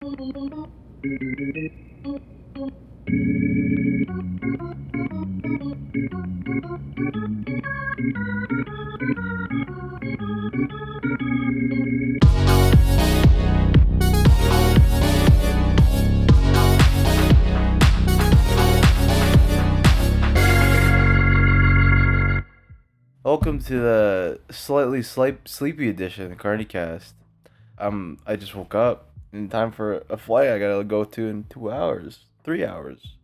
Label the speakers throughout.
Speaker 1: Welcome to the slightly sleepy edition of the Carnycast. I just woke up in time for a flight I gotta go to in 2 hours, 3 hours,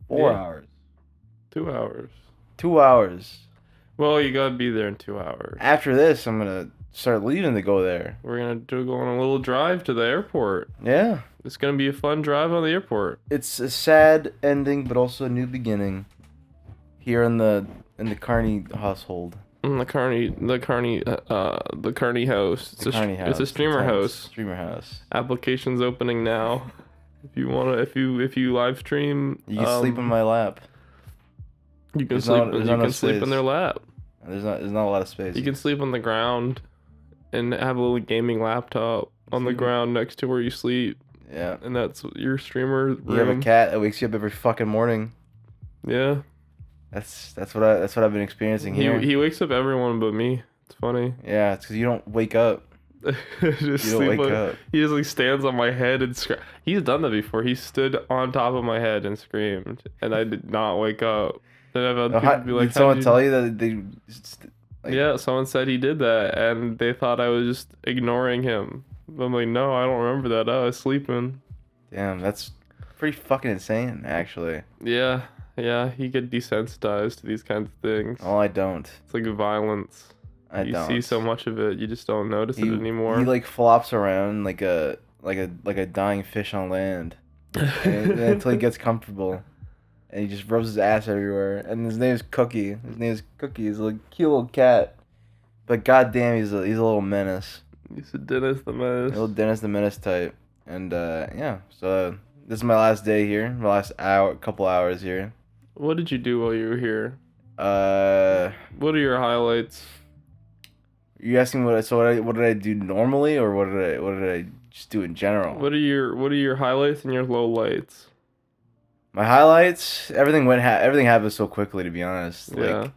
Speaker 1: 4 hours,
Speaker 2: 2 hours.
Speaker 1: 2 hours.
Speaker 2: Well, you gotta be there in 2 hours.
Speaker 1: After this, I'm gonna start leaving to go there.
Speaker 2: We're gonna go on a little drive to the airport.
Speaker 1: Yeah.
Speaker 2: It's gonna be a fun drive on the airport.
Speaker 1: It's a sad ending, but also a new beginning. Here in the Carny household.
Speaker 2: The Carny house. It's a streamer house.
Speaker 1: Streamer house.
Speaker 2: Applications opening now. If you live stream,
Speaker 1: you can sleep in my lap.
Speaker 2: You can sleep in their lap.
Speaker 1: There's not a lot of space.
Speaker 2: You can sleep on the ground, and have a little gaming laptop on the ground next to where you sleep.
Speaker 1: Yeah.
Speaker 2: And that's your streamer room.
Speaker 1: You have a cat that wakes you up every fucking morning.
Speaker 2: Yeah.
Speaker 1: That's what I've been experiencing here.
Speaker 2: He wakes up everyone but me. It's funny.
Speaker 1: Yeah, it's because you don't wake up.
Speaker 2: You don't wake up. He just like stands on my head and he's done that before. He stood on top of my head and screamed, and I did not wake up. Then I've had people be like,
Speaker 1: did someone tell you that they?
Speaker 2: Yeah, someone said he did that, and they thought I was just ignoring him. I'm like, no, I don't remember that. I was sleeping.
Speaker 1: Damn, that's pretty fucking insane, actually.
Speaker 2: Yeah, you get desensitized to these kinds of things.
Speaker 1: Oh, I don't.
Speaker 2: It's like violence. You see so much of it, you just don't notice it anymore.
Speaker 1: He like flops around like a dying fish on land, until he gets comfortable, and he just rubs his ass everywhere. And his name is Cookie. He's a like, cute little cat, but goddamn, he's a little menace.
Speaker 2: He's a Dennis the Menace.
Speaker 1: Little Dennis the Menace type. And yeah, so this is my last day here. My last couple hours here.
Speaker 2: What did you do while you were here?
Speaker 1: What
Speaker 2: are your highlights?
Speaker 1: You asking what did I do normally, or what did I just do in general?
Speaker 2: What are your highlights and your lowlights?
Speaker 1: My highlights, everything happened so quickly, to be honest.
Speaker 2: Yeah.
Speaker 1: Like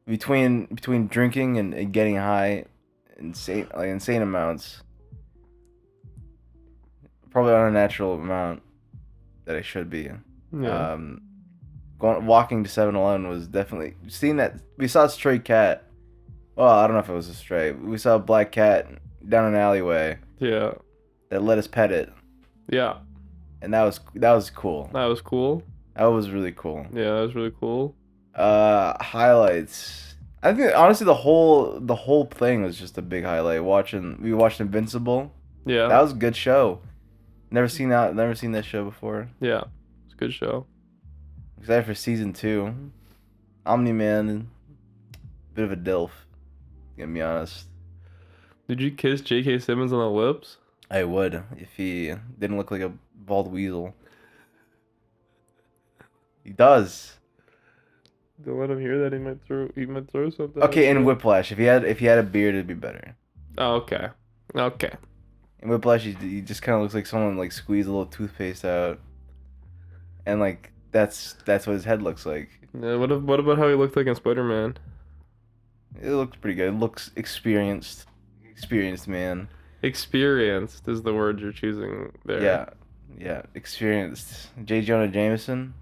Speaker 1: between drinking and getting high, insane amounts. Probably an unnatural amount that I should be.
Speaker 2: Yeah.
Speaker 1: Walking to 7-Eleven was definitely seeing that. We saw a stray cat. Well, I don't know if it was a stray. We saw a black cat down an alleyway.
Speaker 2: Yeah.
Speaker 1: That let us pet it.
Speaker 2: Yeah.
Speaker 1: And that was cool.
Speaker 2: That was cool.
Speaker 1: That was really cool.
Speaker 2: Yeah, that was really cool.
Speaker 1: Highlights. I think honestly the whole thing was just a big highlight. We watched Invincible.
Speaker 2: Yeah.
Speaker 1: That was a good show. Never seen that show before.
Speaker 2: Yeah. It's a good show.
Speaker 1: Excited for season 2. Omni-Man, bit of a dilf. Gonna be honest.
Speaker 2: Did you kiss J.K. Simmons on the lips?
Speaker 1: I would if he didn't look like a bald weasel. He does.
Speaker 2: Don't let him hear that. He might throw something.
Speaker 1: Okay, in Whiplash, if he had a beard, it'd be better.
Speaker 2: Oh, okay. Okay.
Speaker 1: In Whiplash, he just kind of looks like someone like squeezed a little toothpaste out, and like that's what his head looks like.
Speaker 2: Yeah. What about how he looked like in Spider-Man?
Speaker 1: It looked pretty good. It looks experienced man.
Speaker 2: Experienced is the word you're choosing there.
Speaker 1: Yeah, experienced. J. Jonah Jameson.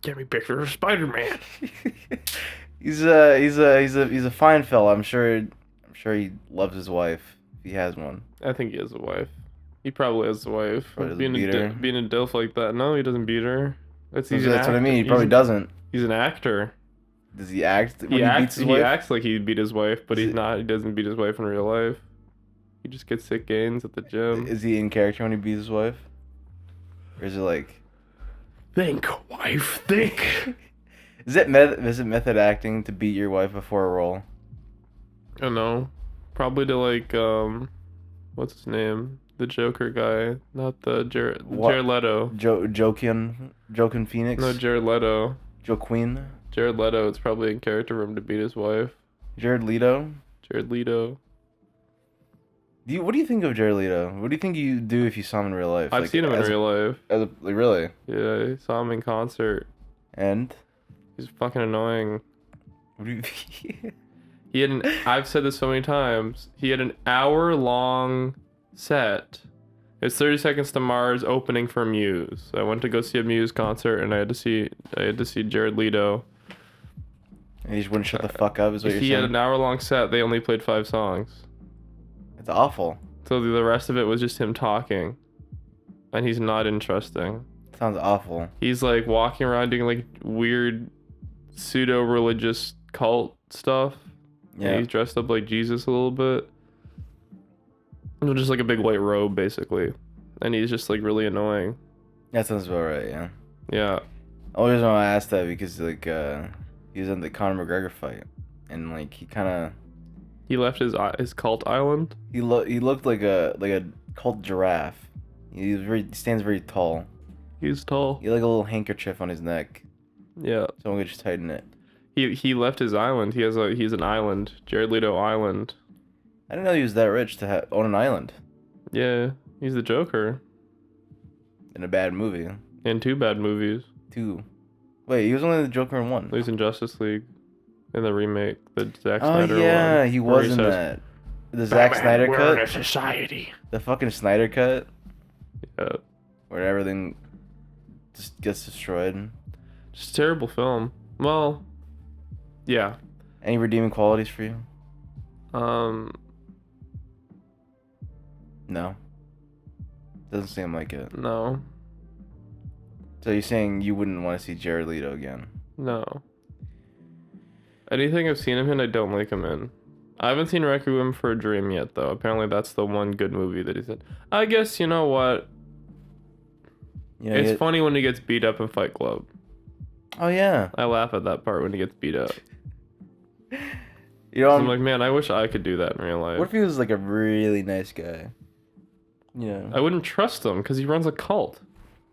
Speaker 2: Get me pictures of Spider-Man.
Speaker 1: He's a fine fella. I'm sure he loves his wife if he has one.
Speaker 2: I think he has a wife. He probably has a wife.
Speaker 1: Being
Speaker 2: a dilf like that. No, he doesn't beat her.
Speaker 1: That's what I mean. He probably doesn't.
Speaker 2: He's an actor.
Speaker 1: Does he act when
Speaker 2: he
Speaker 1: beats his wife?
Speaker 2: He acts like he'd beat his wife, but he's not. He doesn't beat his wife in real life. He just gets sick gains at the gym.
Speaker 1: Is he in character when he beats his wife? Or is it like...
Speaker 2: Think, wife, think.
Speaker 1: Is it method acting to beat your wife before a role?
Speaker 2: I don't know. Probably to like, what's his name? The Joker guy. Not the Jared Leto.
Speaker 1: Joaquin Phoenix?
Speaker 2: No, Jared Leto.
Speaker 1: Joaquin?
Speaker 2: Jared Leto, it's probably in character for him to beat his wife.
Speaker 1: Jared Leto?
Speaker 2: Jared Leto.
Speaker 1: What do you think of Jared Leto? What do you think you do if you saw him in real life?
Speaker 2: I've seen him in real life.
Speaker 1: Really?
Speaker 2: Yeah, I saw him in concert.
Speaker 1: And?
Speaker 2: He's fucking annoying.
Speaker 1: What do you...
Speaker 2: I've said this so many times. He had an hour-long set. It's 30 Seconds to Mars opening for Muse. I went to go see a Muse concert, and I had to see Jared Leto.
Speaker 1: And he just wouldn't shut the fuck up, is what you're saying?
Speaker 2: He had an hour-long set. They only played 5 songs.
Speaker 1: It's awful.
Speaker 2: So the rest of it was just him talking. And he's not interesting.
Speaker 1: Sounds awful.
Speaker 2: He's like walking around doing like weird pseudo-religious cult stuff. Yeah. And he's dressed up like Jesus a little bit. Just like a big white robe, basically. And he's just like really annoying.
Speaker 1: That sounds about right, yeah.
Speaker 2: Yeah.
Speaker 1: The only reason why I asked that because like he was in the Conor McGregor fight. And like he kinda
Speaker 2: he left his cult island?
Speaker 1: He looked like a cult giraffe. He stands very tall.
Speaker 2: He's tall.
Speaker 1: He had like a little handkerchief on his neck.
Speaker 2: Yeah.
Speaker 1: Someone could just tighten it.
Speaker 2: He left his island. He's an island. Jared Leto Island.
Speaker 1: I didn't know he was that rich to own an island.
Speaker 2: Yeah, he's the Joker.
Speaker 1: In a bad movie.
Speaker 2: In 2 bad movies.
Speaker 1: 2. Wait, he was only the Joker in 1.
Speaker 2: He's in Justice League. In the remake, the Zack Snyder one.
Speaker 1: Oh yeah, he was in that. The Zack Snyder cut?
Speaker 2: We're in a society.
Speaker 1: The fucking Snyder cut?
Speaker 2: Yeah.
Speaker 1: Where everything just gets destroyed.
Speaker 2: Just a terrible film. Well, yeah.
Speaker 1: Any redeeming qualities for you? No. Doesn't seem like it.
Speaker 2: No.
Speaker 1: So you're saying you wouldn't want to see Jared Leto again?
Speaker 2: No. Anything I've seen him in, I don't like him in. I haven't seen Requiem for a Dream yet, though. Apparently that's the one good movie that he's in. I guess, you know what? Yeah, it's funny when he gets beat up in Fight Club.
Speaker 1: Oh, yeah.
Speaker 2: I laugh at that part when he gets beat up.
Speaker 1: You know,
Speaker 2: I'm like, man, I wish I could do that in real life.
Speaker 1: What if he was like a really nice guy? Yeah.
Speaker 2: I wouldn't trust him because he runs a cult.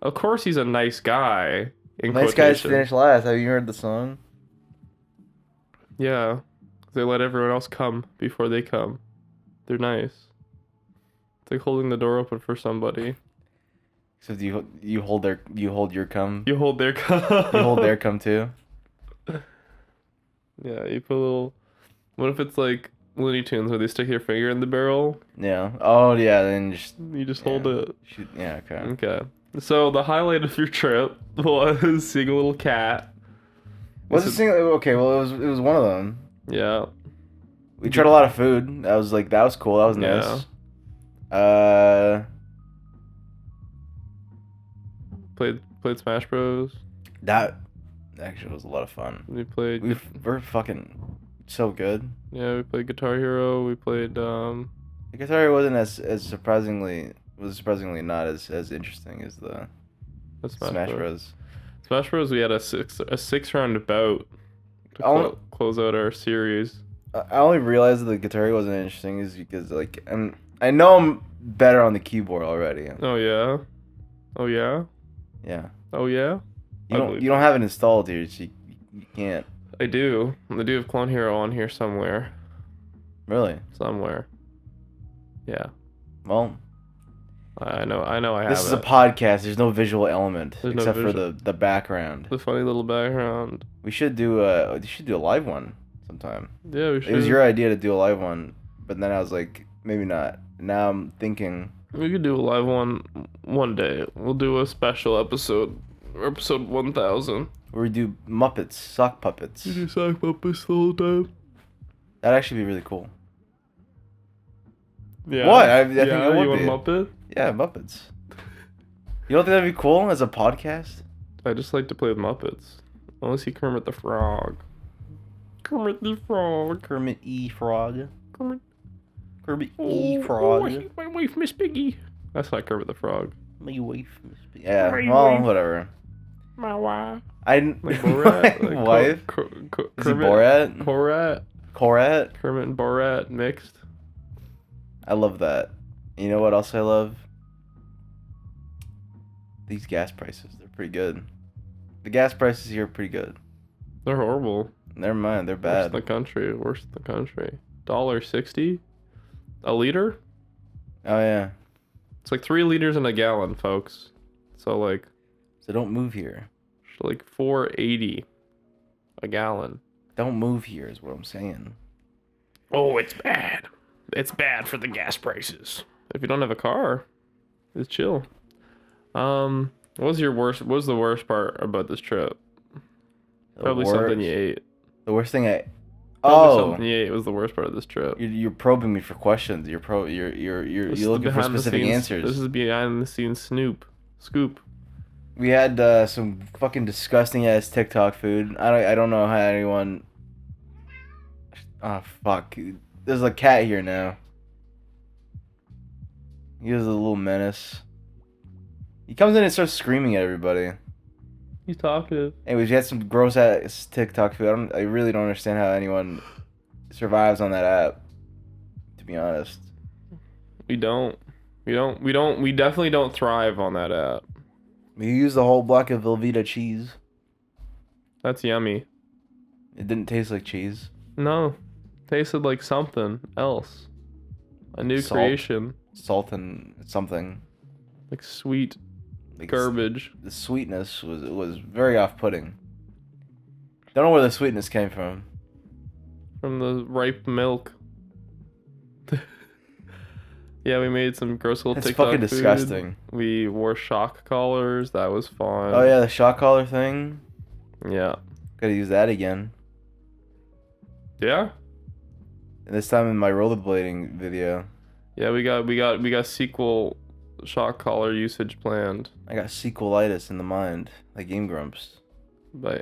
Speaker 2: Of course he's a nice guy.
Speaker 1: Nice guys finish last. Have you heard the song?
Speaker 2: Yeah. They let everyone else come before they come. They're nice. It's like holding the door open for somebody.
Speaker 1: Except you hold your cum.
Speaker 2: You hold their cum.
Speaker 1: You hold their cum too.
Speaker 2: Yeah, you put a little. What if it's like Looney Tunes where they stick your finger in the barrel?
Speaker 1: Yeah. Oh yeah. Then
Speaker 2: you just hold it.
Speaker 1: Yeah. Okay.
Speaker 2: Okay. So the highlight of your trip was seeing a little cat.
Speaker 1: Was it seeing? Okay. Well, it was one of them.
Speaker 2: Yeah.
Speaker 1: We tried a lot of food. That was cool. That was nice. Yeah.
Speaker 2: Played Smash Bros.
Speaker 1: That actually was a lot of fun. We're fucking so good.
Speaker 2: Yeah, we played Guitar Hero. We played
Speaker 1: The Guitar Hero wasn't as surprisingly not as interesting as the Smash Bros.
Speaker 2: Smash Bros. We had a 6-round bout to close out our series.
Speaker 1: I only realized that the Guitar Hero wasn't interesting is because I know I'm better on the keyboard already.
Speaker 2: Oh yeah. Oh yeah.
Speaker 1: Yeah.
Speaker 2: Oh yeah.
Speaker 1: You don't have it installed here, so you can't.
Speaker 2: I do. I do have Clone Hero on here somewhere.
Speaker 1: Really?
Speaker 2: Somewhere. Yeah.
Speaker 1: Well,
Speaker 2: I know I have
Speaker 1: This is a podcast. There's no visual element except for the background.
Speaker 2: The funny little background.
Speaker 1: We should do a live one sometime.
Speaker 2: Yeah, we should.
Speaker 1: It was your idea to do a live one, but then I was like, maybe not. Now I'm thinking
Speaker 2: we could do a live one day. We'll do a special episode 1000.
Speaker 1: Where we do Muppets, sock puppets.
Speaker 2: We do sock puppets the whole time.
Speaker 1: That'd actually be really cool.
Speaker 2: Yeah.
Speaker 1: What? I think it would
Speaker 2: be. Muppet?
Speaker 1: Yeah, Muppets. You don't think that'd be cool as a podcast?
Speaker 2: I just like to play with Muppets. I want to see Kermit the Frog. Kermit the Frog.
Speaker 1: Kermit E. Frog. Kermit
Speaker 2: E.
Speaker 1: Frog.
Speaker 2: Oh, I hate my wife, Miss Piggy. That's not Kermit the Frog.
Speaker 1: My wife, Miss Piggy. Yeah, whatever.
Speaker 2: My wife.
Speaker 1: My
Speaker 2: Borat.
Speaker 1: Wife? Is he Borat?
Speaker 2: Korat? Kermit and Borat mixed.
Speaker 1: I love that. You know what else I love? These gas prices. They're pretty good. The gas prices here are pretty good.
Speaker 2: They're horrible.
Speaker 1: Never mind. They're bad.
Speaker 2: Worst in the country. $1.60 a liter.
Speaker 1: Oh yeah.
Speaker 2: It's like 3 liters in a gallon, folks. So like.
Speaker 1: So don't move here.
Speaker 2: Like $4.80 a gallon.
Speaker 1: Don't move here is what I'm saying.
Speaker 2: Oh, it's bad. It's bad for the gas prices. If you don't have a car, it's chill. What was the worst part about this trip? Probably something you ate.
Speaker 1: The worst thing I.
Speaker 2: Probably something you ate was the worst part of this trip.
Speaker 1: You're probing me for questions. You're looking for specific answers.
Speaker 2: This is behind the scenes scoop.
Speaker 1: We had some fucking disgusting ass TikTok food. I don't know how anyone. Oh fuck! There's a cat here now. He is a little menace. He comes in and starts screaming at everybody.
Speaker 2: He's talkative.
Speaker 1: Anyways, we had some gross ass TikTok food. I really don't understand how anyone survives on that app. To be honest.
Speaker 2: We definitely don't thrive on that app.
Speaker 1: We used the whole block of Velveeta cheese.
Speaker 2: That's yummy.
Speaker 1: It didn't taste like cheese.
Speaker 2: No. Tasted like something else. A new creation.
Speaker 1: Salt and something.
Speaker 2: Like sweet garbage.
Speaker 1: The sweetness was very off-putting. Don't know where the sweetness came from.
Speaker 2: From the ripe milk. Yeah, we made some gross little TikTok
Speaker 1: It's fucking
Speaker 2: food.
Speaker 1: disgusting.
Speaker 2: We wore shock collars. That was fun.
Speaker 1: Oh yeah, the shock collar thing.
Speaker 2: Yeah.
Speaker 1: Gotta use that again.
Speaker 2: Yeah.
Speaker 1: And this time in my rollerblading video.
Speaker 2: Yeah, we got sequel shock collar usage planned.
Speaker 1: I got sequelitis in the mind, like Game Grumps.
Speaker 2: By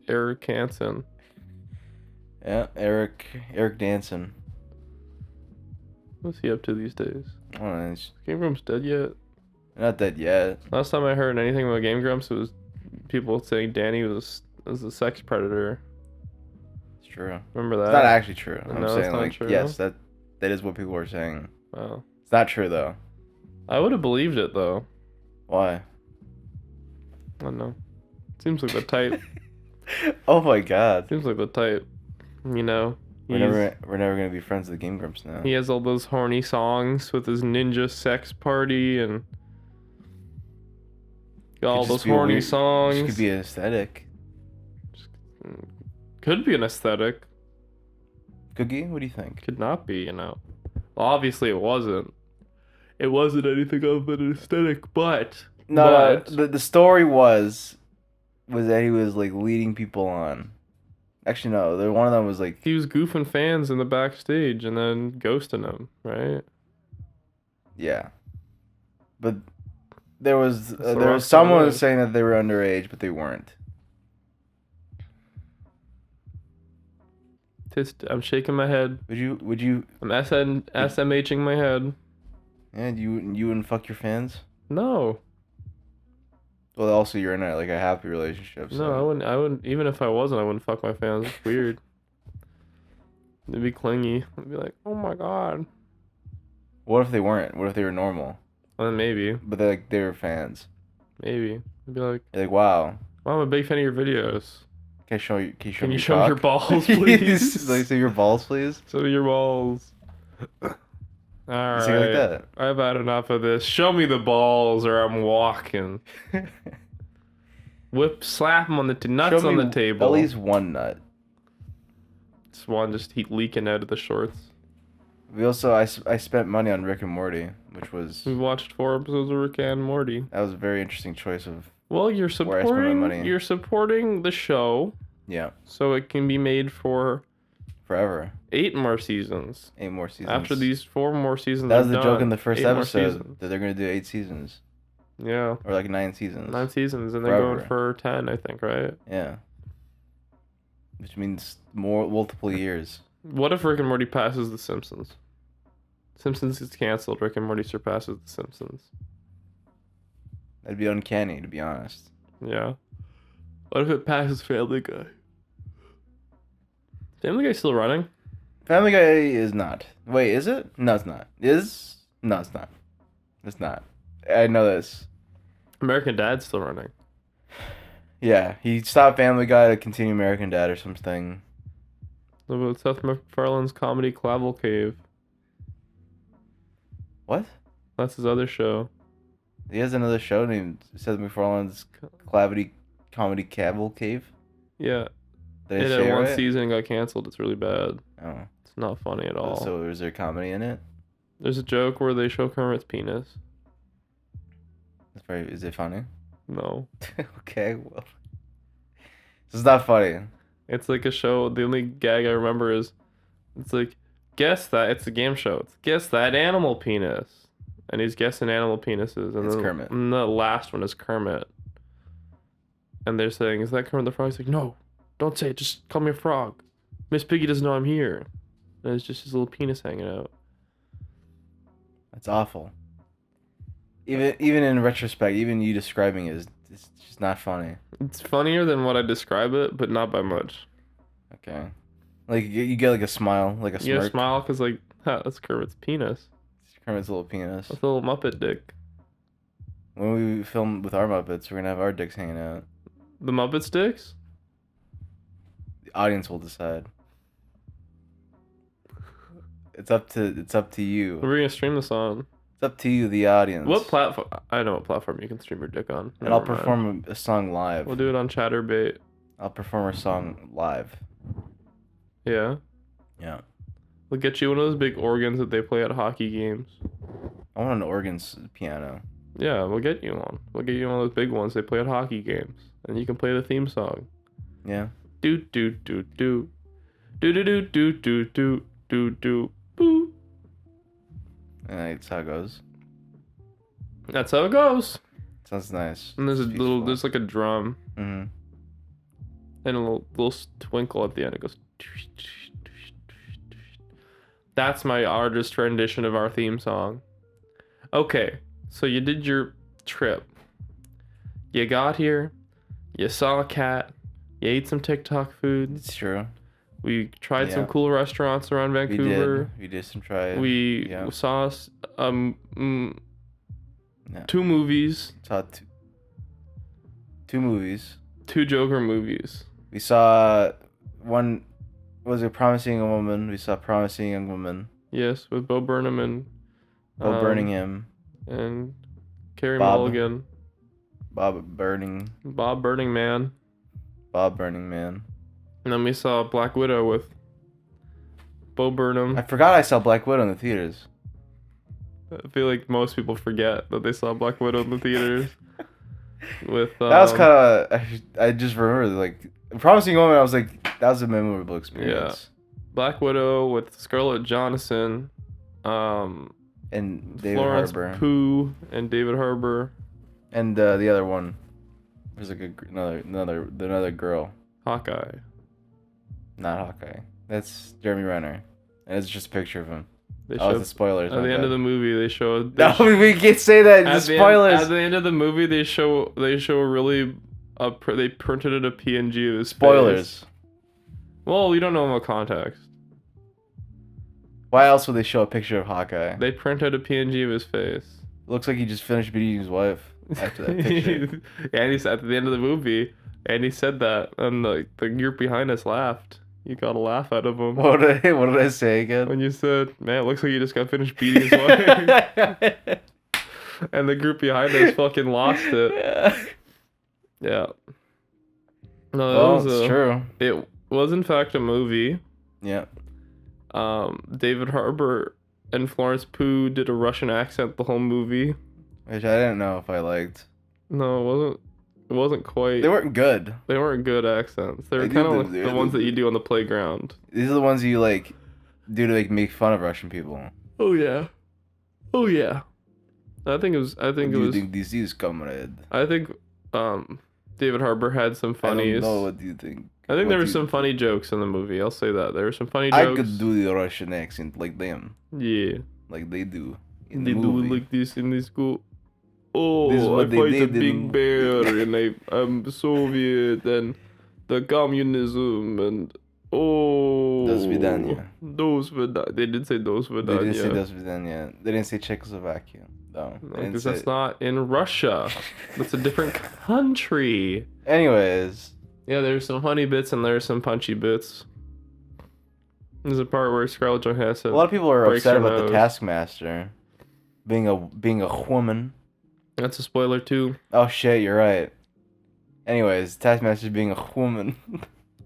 Speaker 2: Eric Hansen.
Speaker 1: Yeah, Eric Danson.
Speaker 2: What's he up to these days?
Speaker 1: I don't know.
Speaker 2: Game Grumps dead yet?
Speaker 1: Not dead yet.
Speaker 2: Last time I heard anything about Game Grumps, it was people saying Danny was a sex predator.
Speaker 1: It's true.
Speaker 2: Remember that?
Speaker 1: It's not actually true. I'm
Speaker 2: No,
Speaker 1: saying
Speaker 2: it's not
Speaker 1: like
Speaker 2: true.
Speaker 1: yes, that is what people are saying.
Speaker 2: Wow.
Speaker 1: It's not true though.
Speaker 2: I would have believed it though.
Speaker 1: Why?
Speaker 2: I don't know. Seems like the type.
Speaker 1: Oh my god.
Speaker 2: Seems like the type. You know.
Speaker 1: We're never gonna be friends with the Game Grumps now.
Speaker 2: He has all those horny songs with his ninja sex party and got all those horny songs.
Speaker 1: It could be an aesthetic.
Speaker 2: Could be an aesthetic.
Speaker 1: Cookie, what do you think?
Speaker 2: Could not be, you know. Well, obviously it wasn't. It wasn't anything other than an aesthetic, but
Speaker 1: No, the story was that he was like leading people on. Actually, no. One of them was like
Speaker 2: he was goofing fans in the backstage and then ghosting them, right?
Speaker 1: Yeah, but there was someone was saying that they were underage, but they weren't.
Speaker 2: I'm shaking my head.
Speaker 1: Would you?
Speaker 2: I'm SMHing my head.
Speaker 1: Yeah, you wouldn't fuck your fans?
Speaker 2: No.
Speaker 1: Well, also you're in a happy relationship. So.
Speaker 2: No, I wouldn't. Even if I wasn't, I wouldn't fuck my fans. It's weird. They'd be clingy. I'd be like, oh my god.
Speaker 1: What if they weren't? What if they were normal?
Speaker 2: Well, then maybe.
Speaker 1: But they were fans.
Speaker 2: Maybe. I'd be like,
Speaker 1: you're like, wow.
Speaker 2: Well, I'm a big fan of your videos.
Speaker 1: Can you show me
Speaker 2: Can you show me your balls, please?
Speaker 1: Like, show your balls, please.
Speaker 2: Show me your balls. All right.
Speaker 1: Like that.
Speaker 2: I've had enough of this. Show me the balls, or I'm walking. Slap them on the nuts on the table.
Speaker 1: At least one nut.
Speaker 2: Just one just leaking out of the shorts.
Speaker 1: We also I spent money on Rick and Morty, which was.
Speaker 2: We watched 4 episodes of Rick and Morty.
Speaker 1: That was a very interesting choice of.
Speaker 2: Well, you're supporting the show.
Speaker 1: Yeah.
Speaker 2: So it can be made for
Speaker 1: forever.
Speaker 2: 8 more seasons.
Speaker 1: 8 more seasons.
Speaker 2: After these 4 more seasons.
Speaker 1: That was the joke in the first episode that they're gonna do 8 seasons.
Speaker 2: Yeah.
Speaker 1: Or like 9 seasons.
Speaker 2: 9 seasons, and they're going for 10, I think, right?
Speaker 1: Yeah. Which means multiple years.
Speaker 2: What if Rick and Morty passes The Simpsons? Simpsons gets canceled. Rick and Morty surpasses The Simpsons.
Speaker 1: That'd be uncanny, to be honest.
Speaker 2: Yeah. What if it passes Family Guy? Family Guy's still running?
Speaker 1: Family Guy is not. Wait, is it? No, it's not. No, it's not. It's not. I know this.
Speaker 2: American Dad's still running.
Speaker 1: Yeah, he stopped Family Guy to continue American Dad or something.
Speaker 2: What about Seth MacFarlane's comedy Clavel Cave?
Speaker 1: What?
Speaker 2: That's his other show.
Speaker 1: He has another show named Seth MacFarlane's Comedy Cavalcade.
Speaker 2: Yeah.
Speaker 1: Did I
Speaker 2: It
Speaker 1: say
Speaker 2: had one
Speaker 1: right?
Speaker 2: season and got canceled. It's really bad.
Speaker 1: Oh.
Speaker 2: It's not funny at all.
Speaker 1: So is there comedy in it?
Speaker 2: There's a joke where they show Kermit's penis.
Speaker 1: That's very. Is it funny?
Speaker 2: No.
Speaker 1: Okay, well. It's not funny.
Speaker 2: It's like a show. The only gag I remember is it's like, guess that. It's a game show. It's guess that animal penis. And he's guessing animal penises. And
Speaker 1: It's
Speaker 2: then,
Speaker 1: Kermit.
Speaker 2: And the last one is Kermit. And they're saying, is that Kermit the Frog? He's like, no, don't say it. Just call me a frog. Miss Piggy doesn't know I'm here. And it's just his little penis hanging out.
Speaker 1: That's awful. Even in retrospect, even you describing it, it's just not funny.
Speaker 2: It's funnier than what I describe it, but not by much.
Speaker 1: Okay. Like, you get like a smile, like a smirk.
Speaker 2: You get a smile because, like, that's Kermit's penis.
Speaker 1: It's Kermit's little penis.
Speaker 2: That's a little Muppet dick.
Speaker 1: When we film with our Muppets, we're gonna have our dicks hanging out.
Speaker 2: The Muppet sticks?
Speaker 1: The audience will decide. It's up to you.
Speaker 2: We're gonna stream this on.
Speaker 1: It's up to you, the audience.
Speaker 2: What platform? I know what platform you can stream your dick on.
Speaker 1: And I'll perform a song live.
Speaker 2: We'll do it on Chatterbait.
Speaker 1: I'll perform a song live.
Speaker 2: Yeah.
Speaker 1: Yeah.
Speaker 2: We'll get you one of those big organs that they play at hockey games.
Speaker 1: I want an organs piano.
Speaker 2: Yeah, we'll get you one. We'll get you one of those big ones they play at hockey games, and you can play the theme song.
Speaker 1: Yeah.
Speaker 2: Do do do do, do do do do do do do do boo.
Speaker 1: And that's how it goes.
Speaker 2: That's how it goes.
Speaker 1: Sounds nice.
Speaker 2: And there's a
Speaker 1: It's
Speaker 2: little,
Speaker 1: peaceful.
Speaker 2: there's like a drum,
Speaker 1: Mm-hmm.
Speaker 2: and a little twinkle at the end. It goes. That's my artist rendition of our theme song. Okay, so you did your trip. You got here. You saw a cat. You ate some TikTok food.
Speaker 1: It's true.
Speaker 2: We tried some
Speaker 1: Yeah.
Speaker 2: cool restaurants around Vancouver.
Speaker 1: We did some try.
Speaker 2: We
Speaker 1: Yeah.
Speaker 2: saw
Speaker 1: Yeah.
Speaker 2: 2 movies,
Speaker 1: Saw two movies.
Speaker 2: 2 Joker movies.
Speaker 1: We saw one. Was it Promising Young Woman? We saw Promising Young Woman.
Speaker 2: Yes, with Bo Burnham and
Speaker 1: Bob Burningham.
Speaker 2: and Carey
Speaker 1: Bob.
Speaker 2: Mulligan.
Speaker 1: Bob Burning.
Speaker 2: Bob Burning Man.
Speaker 1: Bob Burning Man.
Speaker 2: And then we saw Black Widow with Bo Burnham.
Speaker 1: I forgot I saw Black Widow in the theaters.
Speaker 2: I feel like most people forget that they saw Black Widow in the theaters. With
Speaker 1: That was kind of. I just remember like Promising Young Woman. I was like, that was a memorable experience.
Speaker 2: Black Widow with Scarlett Johansson,
Speaker 1: And David
Speaker 2: Florence
Speaker 1: Harbour.
Speaker 2: Pugh and David Harbour.
Speaker 1: And the other one. There's like another girl.
Speaker 2: Hawkeye.
Speaker 1: Not Hawkeye. That's Jeremy Renner. And it's just a picture of him.
Speaker 2: They
Speaker 1: Oh,
Speaker 2: showed
Speaker 1: the spoilers.
Speaker 2: at the end of the movie. They showed.
Speaker 1: No, we can't say that. The spoilers.
Speaker 2: At the end of the movie, they show a really. They printed it a PNG of his
Speaker 1: Spoilers.
Speaker 2: face. Well, we don't know in what context.
Speaker 1: Why else would they show a picture of Hawkeye?
Speaker 2: They printed a PNG of his face.
Speaker 1: Looks like he just finished beating his wife after that picture.
Speaker 2: And he said at the end of the movie, and he said that, and the group behind us laughed. You got a laugh out of him.
Speaker 1: What did I say again?
Speaker 2: When you said, man, it looks like you just got finished beating his wife. And the group behind us fucking lost it. Yeah. No, that was
Speaker 1: it's true.
Speaker 2: It was in fact a movie.
Speaker 1: Yeah.
Speaker 2: David Harbour and Florence Pugh did a Russian accent the whole movie.
Speaker 1: Which I didn't know if I liked.
Speaker 2: No, it wasn't. It wasn't quite.
Speaker 1: They weren't good.
Speaker 2: They weren't good accents. They were
Speaker 1: They
Speaker 2: kind of
Speaker 1: do
Speaker 2: like
Speaker 1: the-
Speaker 2: the ones that you do on the playground.
Speaker 1: These are the ones you like do to like make fun of Russian people.
Speaker 2: Oh yeah. Oh yeah. I think it was.
Speaker 1: What do you think this is, comrade?
Speaker 2: I think David Harbour had some funnies.
Speaker 1: I don't know. What do you think?
Speaker 2: I think
Speaker 1: What
Speaker 2: there were
Speaker 1: do you
Speaker 2: some
Speaker 1: think?
Speaker 2: funny jokes in the movie. I'll say that there were some funny
Speaker 1: I
Speaker 2: jokes.
Speaker 1: could do the Russian accent like them,
Speaker 2: Yeah.
Speaker 1: like they do in
Speaker 2: They
Speaker 1: the
Speaker 2: do
Speaker 1: movie.
Speaker 2: it like this in this school. Oh,
Speaker 1: This is what
Speaker 2: I
Speaker 1: they
Speaker 2: fight a
Speaker 1: did
Speaker 2: big
Speaker 1: in-
Speaker 2: bear and I'm Soviet and the communism and oh.
Speaker 1: До свидания.
Speaker 2: До свидания. They did say do
Speaker 1: They didn't say
Speaker 2: свидания.
Speaker 1: До свидания. They didn't say Czechoslovakia. No. They didn't
Speaker 2: Because
Speaker 1: say
Speaker 2: that's not in Russia. That's a different country.
Speaker 1: Anyways,
Speaker 2: Yeah, there's some funny bits and there's some punchy bits. There's a part where Scarlett Johansson.
Speaker 1: a lot of people are
Speaker 2: breaks
Speaker 1: upset
Speaker 2: her
Speaker 1: about the
Speaker 2: nose.
Speaker 1: Taskmaster. being a woman.
Speaker 2: That's a spoiler too.
Speaker 1: Oh shit, you're right. Anyways, Taskmaster being a woman.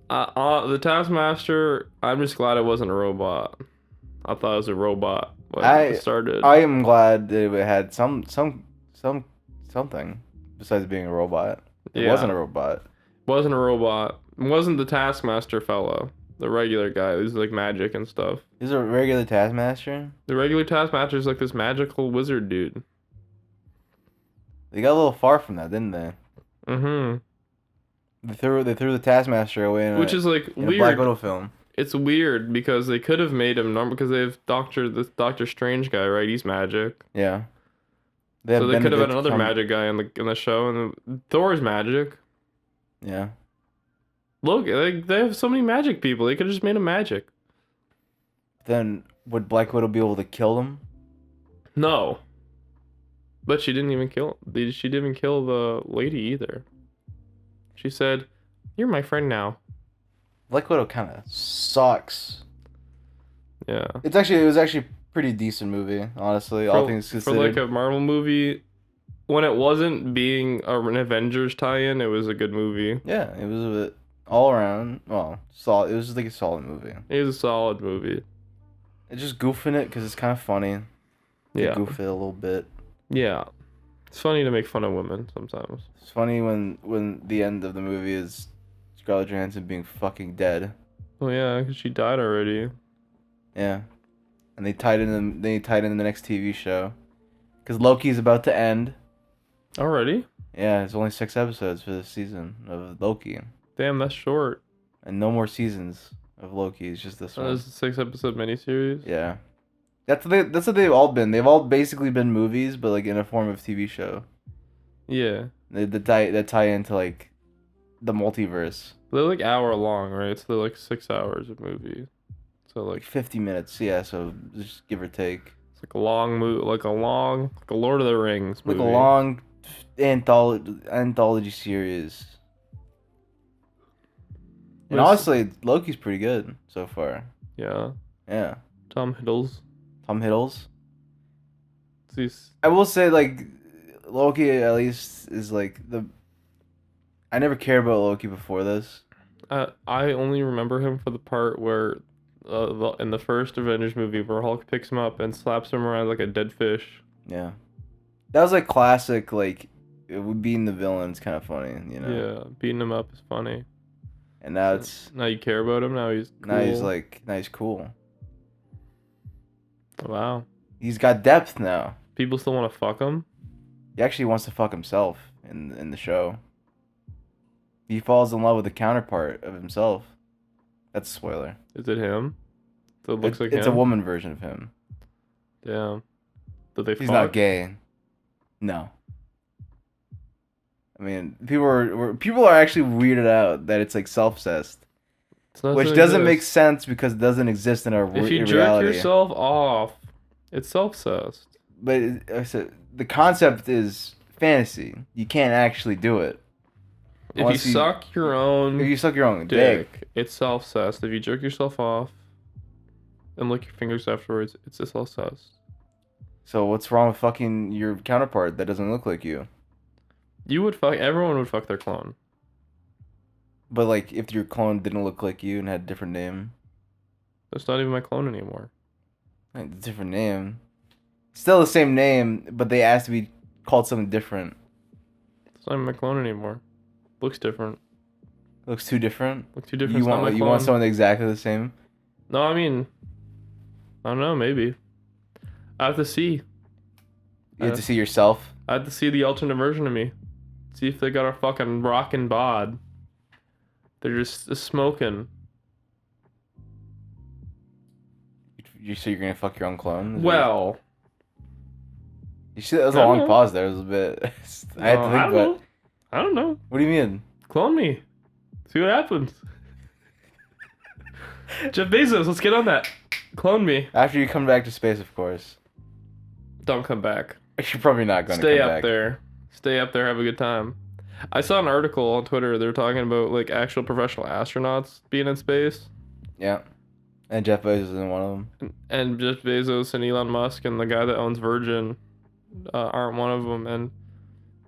Speaker 2: The Taskmaster, I'm just glad it wasn't a robot. I thought it was a robot when it started.
Speaker 1: I am glad that it had something besides being a robot. It wasn't a robot.
Speaker 2: Wasn't a robot. It wasn't the Taskmaster fellow. The regular guy who's like magic and stuff.
Speaker 1: Is a regular Taskmaster?
Speaker 2: The regular Taskmaster is like this magical wizard dude.
Speaker 1: They got a little far from that, didn't they?
Speaker 2: Mm-hmm.
Speaker 1: They threw the Taskmaster away in
Speaker 2: Which is like weird.
Speaker 1: A Black Widow film.
Speaker 2: It's weird because they could have made him normal because they have Doctor Strange guy, right? He's magic.
Speaker 1: Yeah.
Speaker 2: So they could have had another magic guy in the show, and Thor's magic.
Speaker 1: Yeah.
Speaker 2: Look, they have so many magic people. They could have just made him magic.
Speaker 1: Then would Black Widow be able to kill them?
Speaker 2: No. But she didn't even kill. She didn't even kill the lady either. She said, "You're my friend now."
Speaker 1: Black Widow kind of sucks.
Speaker 2: Yeah.
Speaker 1: It was actually a pretty decent movie, honestly. All things considered.
Speaker 2: For like a Marvel movie, when it wasn't being an Avengers tie-in, it was a good movie.
Speaker 1: Yeah, it was a bit all around. Well, solid. It was just like a solid movie.
Speaker 2: It was a solid movie.
Speaker 1: It's just goofing it because it's kind of funny.
Speaker 2: Yeah.
Speaker 1: Goof it a little bit.
Speaker 2: Yeah. It's funny to make fun of women sometimes.
Speaker 1: It's funny when the end of the movie is Scarlett Johansson being fucking dead.
Speaker 2: Oh yeah, because she died already.
Speaker 1: Yeah, and they tied in the next TV show, because Loki's about to end.
Speaker 2: Already?
Speaker 1: Yeah, it's only 6 episodes for this season of Loki.
Speaker 2: Damn, that's short.
Speaker 1: And no more seasons of Loki. It's just this one.
Speaker 2: It's a 6-episode miniseries.
Speaker 1: Yeah, that's what they've all been. They've all basically been movies, but like in a form of TV show.
Speaker 2: Yeah.
Speaker 1: That tie into like the multiverse.
Speaker 2: They're like hour long, right? So they're like 6 hours of movie. So like
Speaker 1: 50 minutes, yeah. So just give or take.
Speaker 2: It's like a long movie, like a Lord of the Rings movie.
Speaker 1: Like a long anthology series. And honestly, Loki's pretty good so far.
Speaker 2: Yeah.
Speaker 1: Yeah.
Speaker 2: Tom Hiddleston.
Speaker 1: I will say, like, Loki at least is like I never cared about Loki before this.
Speaker 2: I only remember him for the part where, in the first Avengers movie, where Hulk picks him up and slaps him around like a dead fish.
Speaker 1: Yeah. That was like classic, like, beating the villain's kind of funny, you know?
Speaker 2: Yeah, beating him up is funny.
Speaker 1: And now
Speaker 2: now you care about him. Now he's cool.
Speaker 1: Now he's cool.
Speaker 2: Wow.
Speaker 1: He's got depth now.
Speaker 2: People still want to fuck him.
Speaker 1: He actually wants to fuck himself in the show. He falls in love with the counterpart of himself. That's a spoiler.
Speaker 2: Is it him? So it looks like him?
Speaker 1: It's a woman version of him.
Speaker 2: Damn. Did they fuck?
Speaker 1: He's not gay. No. I mean, people are actually weirded out that it's like self-cessed, which doesn't make sense because it doesn't exist in our reality.
Speaker 2: If you jerk yourself off, it's self-cessed.
Speaker 1: But the concept is fantasy. You can't actually do it.
Speaker 2: If you suck your own
Speaker 1: dick,
Speaker 2: it's self-cessed. If you jerk yourself off and lick your fingers afterwards, it's self-cessed.
Speaker 1: So what's wrong with fucking your counterpart that doesn't look like you?
Speaker 2: Everyone would fuck their clone.
Speaker 1: But like, if your clone didn't look like you and had a different name,
Speaker 2: that's not even my clone anymore.
Speaker 1: Like, a different name, still the same name, but they asked to be called something different.
Speaker 2: It's not even my clone anymore. Looks different.
Speaker 1: Looks too different.
Speaker 2: You
Speaker 1: want someone exactly the same?
Speaker 2: No, I mean, I don't know. Maybe I have to see.
Speaker 1: You have to see yourself.
Speaker 2: I have to see the alternate version of me. See if they got a fucking rockin' bod. They're just smoking.
Speaker 1: So you're gonna fuck your own clone?
Speaker 2: Well.
Speaker 1: You see, that was a long pause there. It was a bit. I had to think about it.
Speaker 2: I don't know.
Speaker 1: What do you mean?
Speaker 2: Clone me. See what happens. Jeff Bezos, let's get on that. Clone me.
Speaker 1: After you come back to space, of course.
Speaker 2: Don't come back.
Speaker 1: You're probably not going to come back.
Speaker 2: Stay up there. Stay up there, have a good time. I saw an article on Twitter. They were talking about like actual professional astronauts being in space.
Speaker 1: Yeah. And Jeff Bezos isn't one of them.
Speaker 2: And Jeff Bezos and Elon Musk and the guy that owns Virgin aren't one of them. And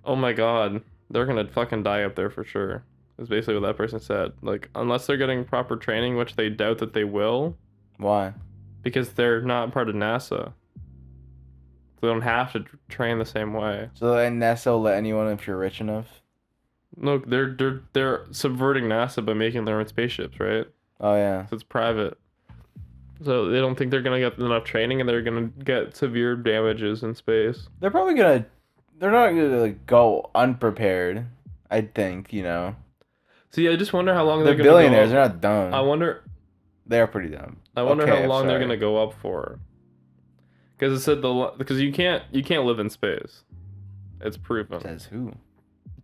Speaker 2: oh my God, they're gonna fucking die up there for sure. Is basically what that person said. Like, unless they're getting proper training, which they doubt that they will.
Speaker 1: Why?
Speaker 2: Because they're not part of NASA. They don't have to train the same way.
Speaker 1: So NASA will let anyone if you're rich enough?
Speaker 2: Look, they're subverting NASA by making their own spaceships, right?
Speaker 1: Oh yeah.
Speaker 2: So it's private. So they don't think they're gonna get enough training, and they're gonna get severe damages in space.
Speaker 1: They're probably gonna. They're not gonna like go unprepared. I think
Speaker 2: See, I just wonder how long
Speaker 1: they're
Speaker 2: gonna
Speaker 1: billionaires.
Speaker 2: Go
Speaker 1: They're not dumb.
Speaker 2: I wonder.
Speaker 1: They're pretty dumb.
Speaker 2: I wonder
Speaker 1: Okay,
Speaker 2: how long
Speaker 1: sorry.
Speaker 2: they're gonna go up for. Because it said because you can't live in space. It's proven.
Speaker 1: Says who?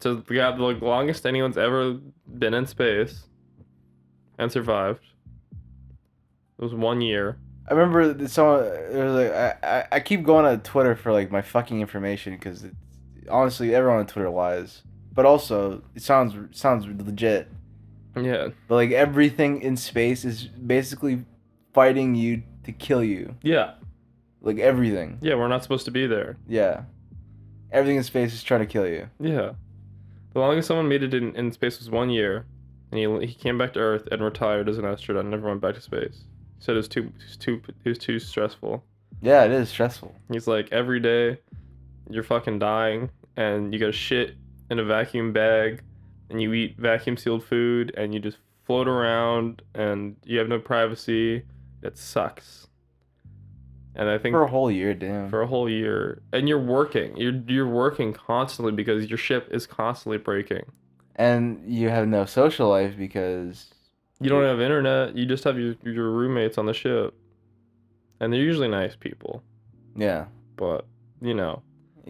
Speaker 2: So the longest anyone's ever been in space and survived. It was 1 year.
Speaker 1: I remember someone. There was like I keep going on Twitter for like my fucking information because honestly everyone on Twitter lies. But also it sounds legit.
Speaker 2: Yeah.
Speaker 1: But like everything in space is basically fighting you to kill you.
Speaker 2: Yeah.
Speaker 1: Like everything.
Speaker 2: Yeah, we're not supposed to be there.
Speaker 1: Yeah. Everything in space is trying to kill you.
Speaker 2: Yeah. The longest someone made it in space was 1 year, and he came back to Earth and retired as an astronaut and never went back to space. He said it was too stressful.
Speaker 1: Yeah, it is stressful.
Speaker 2: He's like, every day you're fucking dying, and you gotta shit in a vacuum bag, and you eat vacuum sealed food, and you just float around, and you have no privacy. It sucks. And I think
Speaker 1: for a whole year, damn.
Speaker 2: For a whole year, and you're working. You're working constantly because your ship is constantly breaking.
Speaker 1: And you have no social life because
Speaker 2: you don't have internet. You just have your roommates on the ship, and they're usually nice people.
Speaker 1: Yeah.
Speaker 2: But you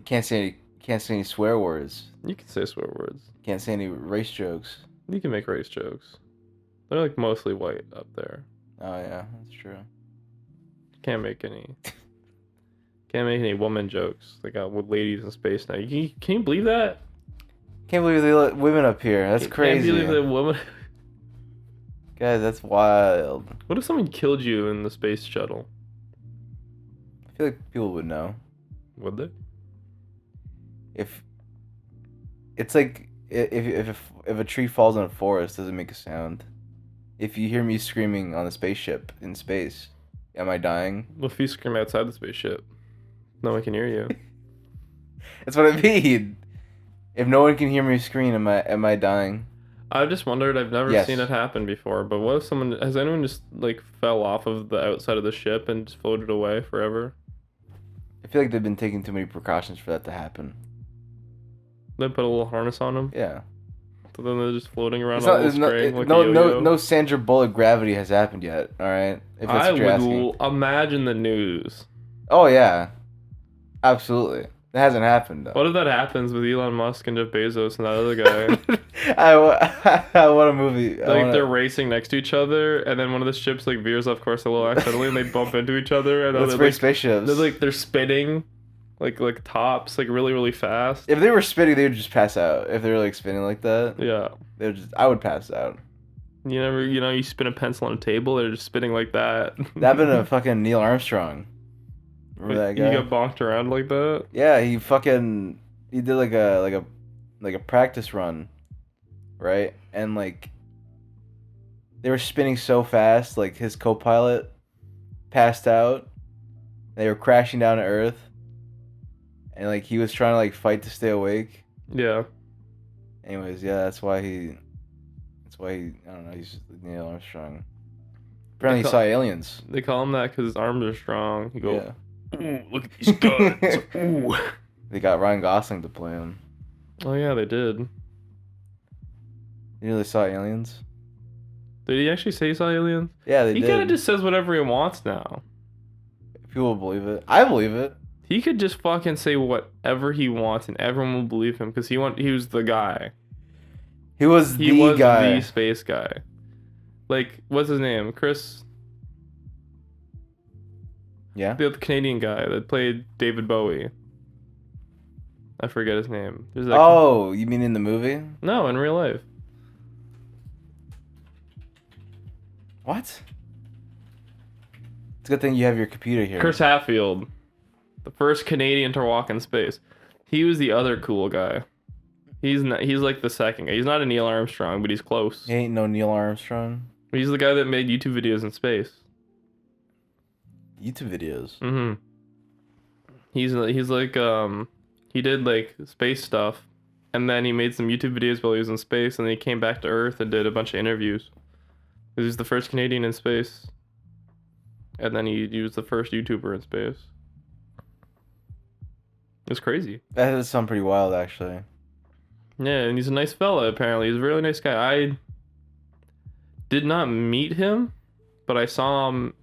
Speaker 1: can't say any swear words.
Speaker 2: You can say swear words.
Speaker 1: Can't say any race jokes.
Speaker 2: You can make race jokes. They're like mostly white up there.
Speaker 1: Oh yeah, that's true.
Speaker 2: Can't make any woman jokes. They got ladies in space now. Can you believe that?
Speaker 1: Can't believe they let women up here. That's crazy.
Speaker 2: Can't believe that woman.
Speaker 1: Guys, that's wild.
Speaker 2: What if someone killed you in the space shuttle?
Speaker 1: I feel like people would know.
Speaker 2: Would they?
Speaker 1: If it's like if a tree falls in a forest, doesn't make a sound. If you hear me screaming on a spaceship in space, am I dying?
Speaker 2: Well, if you scream outside the spaceship, no one can hear you.
Speaker 1: That's what I mean. If no one can hear me scream, am I dying?
Speaker 2: I've just wondered. I've never seen it happen before. But what if has anyone just like fell off of the outside of the ship and just floated away forever?
Speaker 1: I feel like they've been taking too many precautions for that to happen.
Speaker 2: They put a little harness on them.
Speaker 1: Yeah.
Speaker 2: So then they're just floating around on a little string like a yo-yo.
Speaker 1: No Sandra Bullock gravity has happened yet. All right. If that's what you're asking.
Speaker 2: Imagine the news.
Speaker 1: Oh yeah, absolutely. That hasn't happened though.
Speaker 2: What if that happens with Elon Musk and Jeff Bezos and that other guy?
Speaker 1: I want a movie.
Speaker 2: They're racing next to each other, and then one of the ships like veers off course a little accidentally, and they bump into each other. And
Speaker 1: Let's race spaceships.
Speaker 2: They're spinning, like tops, like really really fast.
Speaker 1: If they were spinning, they would just pass out. If they were like spinning like that,
Speaker 2: yeah,
Speaker 1: I would pass out.
Speaker 2: You spin a pencil on a table, they're just spinning like that.
Speaker 1: That happened to fucking Neil Armstrong. Remember that guy?
Speaker 2: He got bonked around like that?
Speaker 1: Yeah, he did like a practice run, right? And like they were spinning so fast, like his co-pilot passed out. They were crashing down to Earth, and like he was trying to like fight to stay awake.
Speaker 2: Yeah.
Speaker 1: Anyways, yeah, that's why he I don't know, he's just Neil Armstrong. Apparently he saw aliens.
Speaker 2: They call him that because his arms are strong. He goes,
Speaker 1: yeah.
Speaker 2: Ooh, look at these guns. Ooh.
Speaker 1: They got Ryan Gosling to play him.
Speaker 2: Oh yeah, they did.
Speaker 1: You know they saw aliens?
Speaker 2: Did he actually say he saw aliens?
Speaker 1: Yeah, they did.
Speaker 2: He kind of just says whatever he wants now.
Speaker 1: People believe it. I believe it.
Speaker 2: He could just fucking say whatever he wants and everyone will believe him because he was the guy.
Speaker 1: He was the
Speaker 2: space guy. Like, what's his name? Chris?
Speaker 1: Yeah?
Speaker 2: The Canadian guy that played David Bowie. I forget his name.
Speaker 1: You mean in the movie?
Speaker 2: No, in real life.
Speaker 1: What? It's a good thing you have your computer here.
Speaker 2: Chris Hadfield, the first Canadian to walk in space. He was the other cool guy. He's like the second guy. He's not a Neil Armstrong, but he's close.
Speaker 1: He ain't no Neil Armstrong.
Speaker 2: He's the guy that made YouTube videos in space.
Speaker 1: YouTube videos.
Speaker 2: Mm-hmm. He's like he did like space stuff, and then he made some YouTube videos while he was in space, and then he came back to Earth and did a bunch of interviews. He was the first Canadian in space, and then he was the first YouTuber in space. It's crazy.
Speaker 1: That does sound pretty wild, actually.
Speaker 2: Yeah, and he's a nice fella, apparently. He's a really nice guy. I did not meet him, but I saw him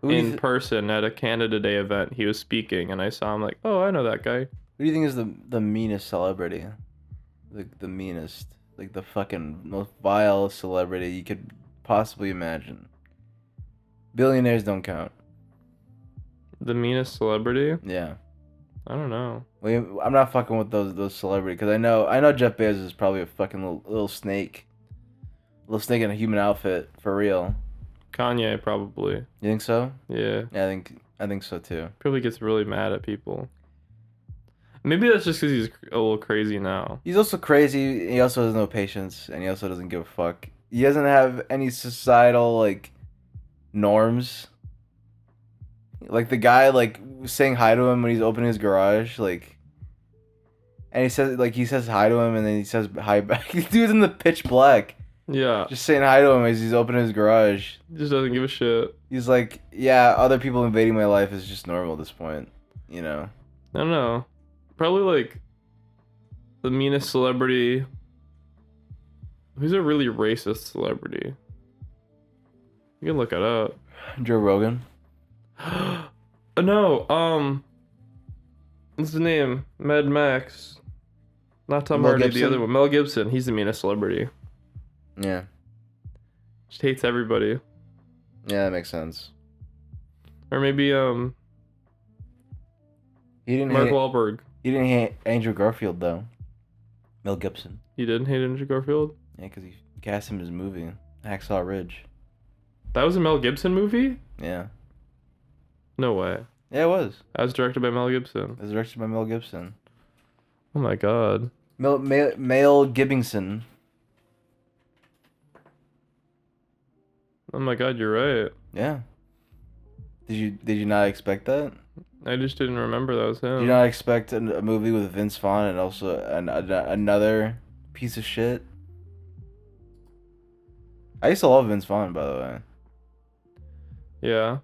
Speaker 2: in person at a Canada Day event. He was speaking, and I saw him like, oh, I know that guy.
Speaker 1: Who do you think is the meanest celebrity? The meanest. Like the fucking most vile celebrity you could possibly imagine. Billionaires don't count.
Speaker 2: The meanest celebrity?
Speaker 1: Yeah.
Speaker 2: I don't know.
Speaker 1: I'm not fucking with those celebrities because I know Jeff Bezos is probably a fucking little snake. Little snake in a human outfit for real.
Speaker 2: Kanye probably.
Speaker 1: You think so?
Speaker 2: Yeah.
Speaker 1: Yeah, I think so too.
Speaker 2: Probably gets really mad at people. Maybe that's just because he's a little crazy now.
Speaker 1: He's also crazy. He also has no patience, and he also doesn't give a fuck. He doesn't have any societal like norms. Like the guy like saying hi to him when he's opening his garage, like, and he says hi to him, and then he says hi back. Dude's in the pitch black.
Speaker 2: Yeah.
Speaker 1: Just saying hi to him as he's opening his garage.
Speaker 2: He just doesn't give a shit.
Speaker 1: He's like, yeah, other people invading my life is just normal at this point, you know.
Speaker 2: I don't know. Probably like the meanest celebrity. Who's a really racist celebrity? You can look it up.
Speaker 1: Joe Rogan.
Speaker 2: No, what's the name? Mad Max. Not Tom
Speaker 1: Mel
Speaker 2: Hardy,
Speaker 1: Gibson?
Speaker 2: the other one. Mel Gibson. He's the meanest celebrity.
Speaker 1: Yeah.
Speaker 2: Just hates everybody.
Speaker 1: Yeah, that makes sense.
Speaker 2: Or maybe
Speaker 1: He didn't
Speaker 2: Mark
Speaker 1: hate,
Speaker 2: Wahlberg.
Speaker 1: He didn't hate Andrew Garfield though. Mel Gibson.
Speaker 2: He didn't hate Andrew Garfield?
Speaker 1: Yeah, because he cast him in his movie, Hacksaw Ridge.
Speaker 2: That was a Mel Gibson movie?
Speaker 1: Yeah.
Speaker 2: No way.
Speaker 1: Yeah, it was.
Speaker 2: That was directed by Mel Gibson.
Speaker 1: It was directed by Mel Gibson.
Speaker 2: Oh my god.
Speaker 1: Mel Gibson.
Speaker 2: Oh my god, you're right.
Speaker 1: Yeah. Did you not expect that?
Speaker 2: I just didn't remember that was him.
Speaker 1: Did you not expect a movie with Vince Vaughn and also another piece of shit? I used to love Vince Vaughn, by the way.
Speaker 2: Yeah.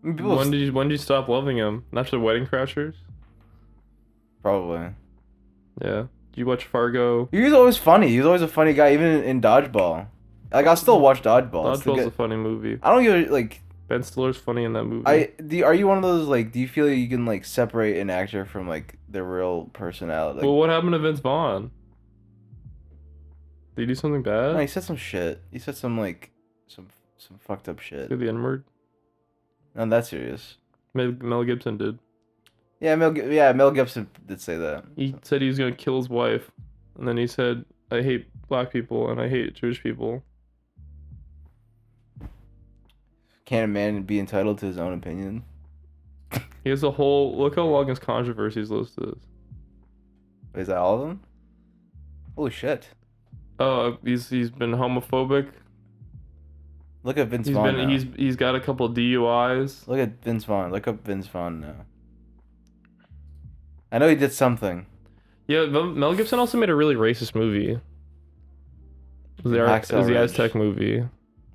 Speaker 1: I mean, people
Speaker 2: When did you stop loving him? After Wedding Crashers?
Speaker 1: probably.
Speaker 2: Yeah. Did you watch Fargo?
Speaker 1: He was always funny. He was always a funny guy, even in Dodgeball. Like, I'll still watch Dodgeball.
Speaker 2: Dodgeball's a funny movie.
Speaker 1: I don't give like.
Speaker 2: Ben Stiller's funny in that movie.
Speaker 1: Are you one of those like? Do you feel like you can like separate an actor from like their real personality? Like,
Speaker 2: Well, what happened to Vince Vaughn? Did he do something bad?
Speaker 1: no, he said some shit. He said some like some fucked up shit.
Speaker 2: Did the N-word?
Speaker 1: Not that serious.
Speaker 2: Mel Gibson did.
Speaker 1: Yeah, Mel Gibson did say that.
Speaker 2: He said he was gonna kill his wife, and then he said, "I hate black people and I hate Jewish people."
Speaker 1: Can't a man be entitled to his own opinion?
Speaker 2: He has a whole look how long his controversies list is.
Speaker 1: Is that all of them? Holy shit!
Speaker 2: Oh, he's been homophobic.
Speaker 1: Look at Vince Vaughn now.
Speaker 2: He's got a couple DUIs.
Speaker 1: Look at Vince Vaughn. Look up Vince Vaughn now. I know he did something.
Speaker 2: Yeah, Mel Gibson also made a really racist movie. It was the
Speaker 1: Hacksaw Ridge.
Speaker 2: Aztec movie.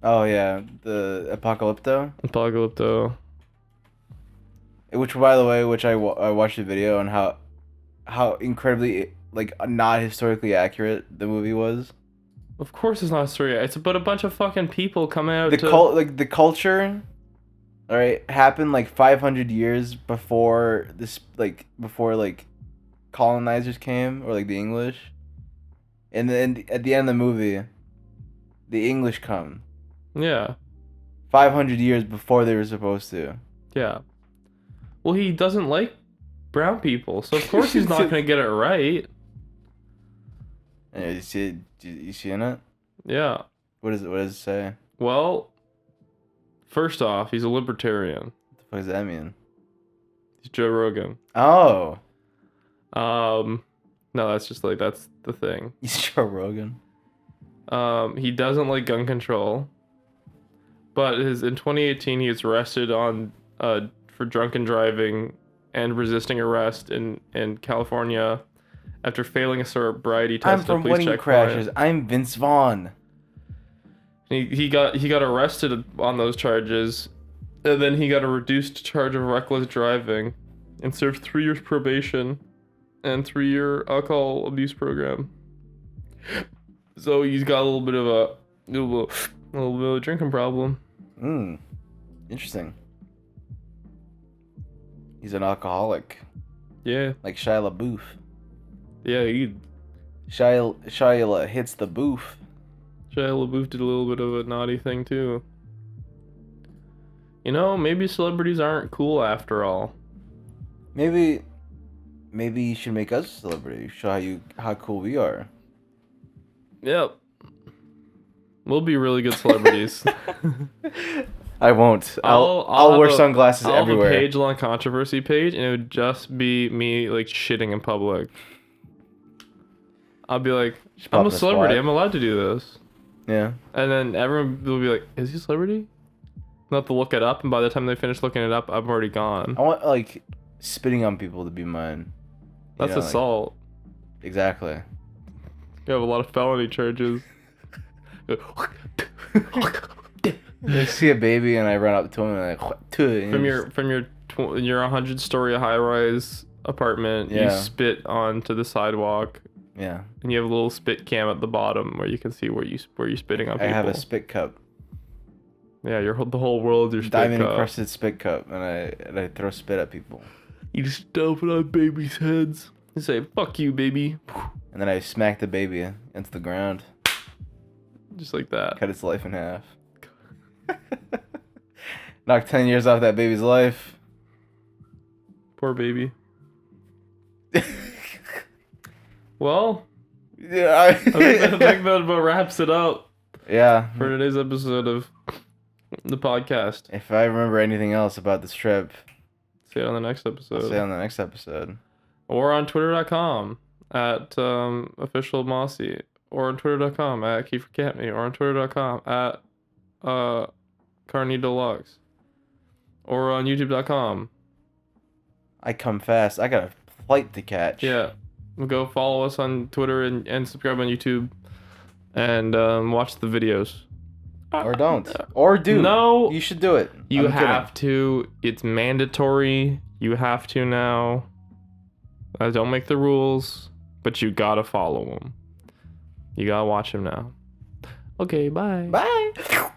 Speaker 1: Oh yeah, the Apocalypto.
Speaker 2: Apocalypto.
Speaker 1: Which, by the way, I watched a video on how incredibly like not historically accurate the movie was.
Speaker 2: Of course it's not a story. It's about a bunch of fucking people coming out
Speaker 1: The culture, all right, happened like 500 years before colonizers came, or like the English. And then at the end of the movie, the English come.
Speaker 2: Yeah.
Speaker 1: 500 years before they were supposed to.
Speaker 2: Yeah. Well, he doesn't like brown people, so of course he's not gonna get it right.
Speaker 1: Yeah, you seeing it?
Speaker 2: Yeah.
Speaker 1: What does it say?
Speaker 2: Well, First off, he's a libertarian.
Speaker 1: What the fuck does that mean?
Speaker 2: He's Joe Rogan.
Speaker 1: Oh.
Speaker 2: No, that's just like, that's the thing.
Speaker 1: He's Joe Rogan.
Speaker 2: He doesn't like gun control. But in 2018, he was arrested on for drunken driving and resisting arrest in California after failing a sobriety test.
Speaker 1: I'm from Wedding Crashes. I'm Vince Vaughn.
Speaker 2: He got arrested on those charges, and then he got a reduced charge of reckless driving, and served 3 years probation, and 3-year alcohol abuse program. So he's got a little bit of a drinking problem.
Speaker 1: Interesting. He's an alcoholic.
Speaker 2: Yeah.
Speaker 1: Like Shia LaBeouf.
Speaker 2: Yeah,
Speaker 1: Shia hits the booth.
Speaker 2: Shia LaBeouf did a little bit of a naughty thing too. You know, maybe celebrities aren't cool after all.
Speaker 1: Maybe you should make us a celebrity. Show how cool we are.
Speaker 2: Yep. We'll be really good celebrities.
Speaker 1: I won't. I'll wear sunglasses everywhere.
Speaker 2: I'll have a page-long controversy page, and it would just be me like shitting in public. I'll be like, I'm a celebrity. I'm allowed to do this.
Speaker 1: Yeah.
Speaker 2: And then everyone will be like, is he a celebrity? They'll have to look it up, and by the time they finish looking it up, I'm already gone.
Speaker 1: I want like spitting on people to be mine.
Speaker 2: That's assault.
Speaker 1: Like, exactly.
Speaker 2: You have a lot of felony charges.
Speaker 1: I see a baby and I run up to him and
Speaker 2: from your 100-story high-rise apartment, you spit onto the sidewalk.
Speaker 1: Yeah. And
Speaker 2: you have a little spit cam at the bottom where you can see where you're spitting on people.
Speaker 1: I have a spit cup.
Speaker 2: Yeah, the whole world's your spit cup.
Speaker 1: Diamond encrusted spit cup, and I throw spit at people.
Speaker 2: You just dump it on babies' heads. You say, "Fuck you, baby."
Speaker 1: And then I smack the baby into the ground.
Speaker 2: Just like that.
Speaker 1: Cut its life in half. Knock 10 years off that baby's life.
Speaker 2: Poor baby. Well,
Speaker 1: yeah,
Speaker 2: I think that about wraps it up.
Speaker 1: Yeah.
Speaker 2: For today's episode of the podcast.
Speaker 1: If I remember anything else about this trip,
Speaker 2: say it on the next episode.
Speaker 1: I'll say it on the next episode.
Speaker 2: Or on twitter.com at official Mossy. Or on twitter.com at Kiefer Campney. Or on twitter.com at Carny Deluxe. Or on youtube.com.
Speaker 1: I come fast. I got a flight to catch.
Speaker 2: Yeah. Go follow us on Twitter and subscribe on YouTube. And watch the videos.
Speaker 1: Or don't. Or do.
Speaker 2: No.
Speaker 1: You should do it.
Speaker 2: You have to. It's mandatory. You have to now. Don't make the rules. But you gotta follow them. You gotta watch them now. Okay, bye.
Speaker 1: Bye.